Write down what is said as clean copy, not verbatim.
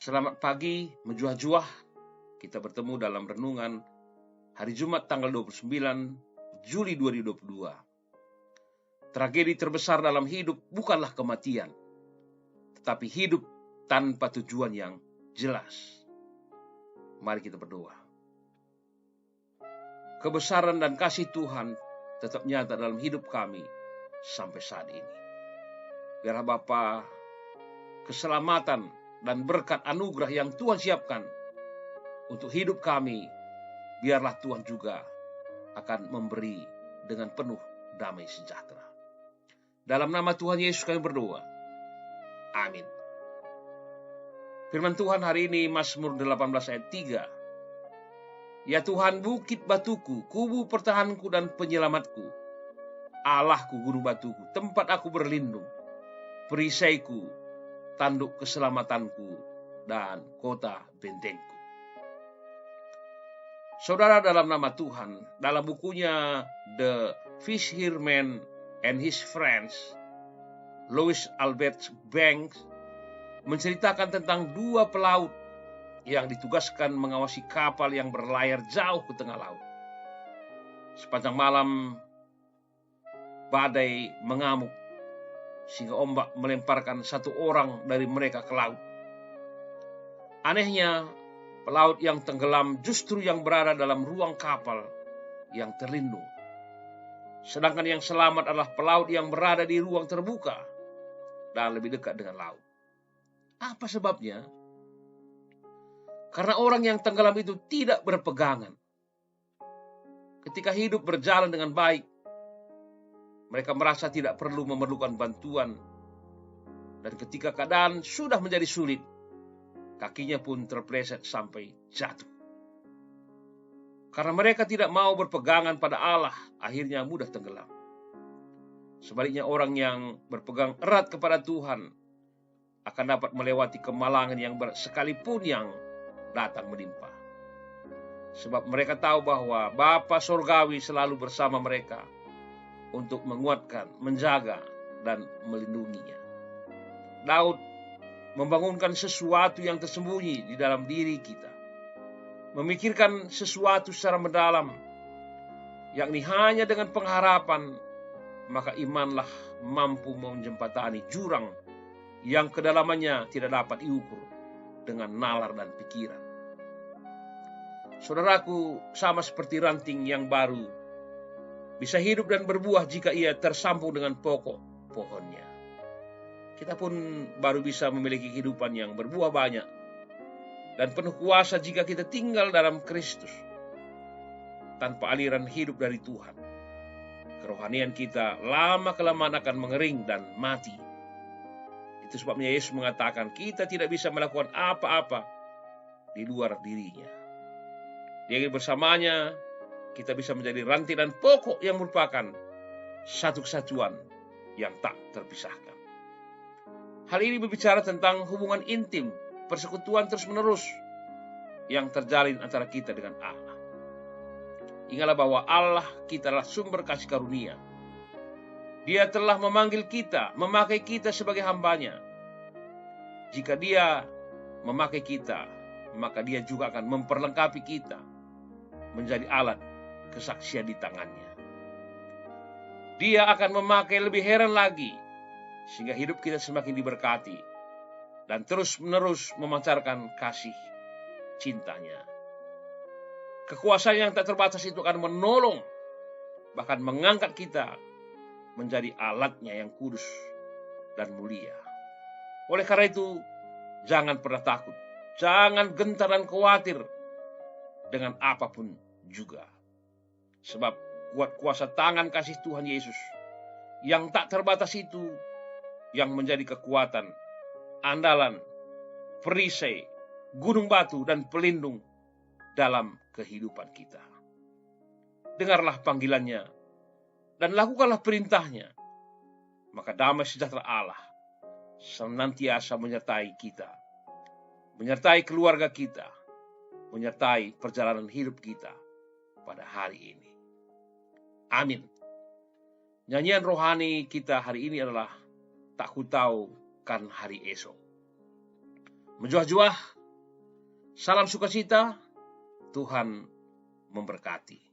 Selamat pagi, menjuah-juah. Kita bertemu dalam renungan hari Jumat tanggal 29 Juli 2022. Tragedi terbesar dalam hidup bukanlah kematian, tetapi hidup tanpa tujuan yang jelas. Mari kita berdoa. Kebesaran dan kasih Tuhan tetap nyata dalam hidup kami sampai saat ini. Biarlah Bapa, keselamatan dan berkat anugerah yang Tuhan siapkan untuk hidup kami, biarlah Tuhan juga akan memberi dengan penuh damai sejahtera. Dalam nama Tuhan Yesus kami berdoa. Amin. Firman Tuhan hari ini Mazmur 18 ayat 3. Ya Tuhan, bukit batuku, kubu pertahananku dan penyelamatku, Allahku, gunung batuku, tempat aku berlindung, perisaiku, tanduk keselamatanku, dan kota bentengku. Saudara, dalam nama Tuhan, dalam bukunya The Fisherman and His Friends, Louis Albert Banks menceritakan tentang dua pelaut yang ditugaskan mengawasi kapal yang berlayar jauh ke tengah laut. Sepanjang malam, badai mengamuk, sehingga ombak melemparkan satu orang dari mereka ke laut. Anehnya, pelaut yang tenggelam justru yang berada dalam ruang kapal yang terlindung. Sedangkan yang selamat adalah pelaut yang berada di ruang terbuka dan lebih dekat dengan laut. Apa sebabnya? Karena orang yang tenggelam itu tidak berpegangan. Ketika hidup berjalan dengan baik, mereka merasa tidak perlu memerlukan bantuan. Dan ketika keadaan sudah menjadi sulit, kakinya pun terpleset sampai jatuh. Karena mereka tidak mau berpegangan pada Allah, akhirnya mudah tenggelam. Sebaliknya orang yang berpegang erat kepada Tuhan akan dapat melewati kemalangan yang berat sekalipun yang datang menimpa. Sebab mereka tahu bahwa Bapa Surgawi selalu bersama mereka untuk menguatkan, menjaga, dan melindunginya. Daud membangunkan sesuatu yang tersembunyi di dalam diri kita. Memikirkan sesuatu secara mendalam, yakni hanya dengan pengharapan, maka imanlah mampu menjembatani jurang yang kedalamannya tidak dapat diukur dengan nalar dan pikiran. Saudaraku, sama seperti ranting yang baru bisa hidup dan berbuah jika ia tersambung dengan pokok pohonnya. Kita pun baru bisa memiliki kehidupan yang berbuah banyak dan penuh kuasa jika kita tinggal dalam Kristus. Tanpa aliran hidup dari Tuhan, kerohanian kita lama-kelamaan akan mengering dan mati. Itu sebabnya Yesus mengatakan kita tidak bisa melakukan apa-apa di luar dirinya. Dia bersamanya kita bisa menjadi ranting dan pokok yang merupakan satu kesatuan yang tak terpisahkan. Hal ini berbicara tentang hubungan intim, persekutuan terus-menerus yang terjalin antara kita dengan Allah. Ingatlah bahwa Allah kita adalah sumber kasih karunia. Dia telah memanggil kita, memakai kita sebagai hambanya. Jika Dia memakai kita, maka Dia juga akan memperlengkapi kita menjadi alat kesaksian di tangannya. Dia akan memakai lebih heran lagi, sehingga hidup kita semakin diberkati dan terus-menerus memancarkan kasih cintanya. Kekuasaan yang tak terbatas itu akan menolong, bahkan mengangkat kita menjadi alatnya yang kudus dan mulia. Oleh karena itu, jangan pernah takut, jangan gentar dan khawatir dengan apapun juga. Sebab kuat kuasa tangan kasih Tuhan Yesus yang tak terbatas itu yang menjadi kekuatan, andalan, perisai, gunung batu, dan pelindung dalam kehidupan kita. Dengarlah panggilannya dan lakukanlah perintahnya, maka damai sejahtera Allah senantiasa menyertai kita, menyertai keluarga kita, menyertai perjalanan hidup kita pada hari ini. Amin. Nyanyian rohani kita hari ini adalah Tak Ku Tahu Kan Hari Esok. Menjuah-juah Salam sukacita, Tuhan memberkati.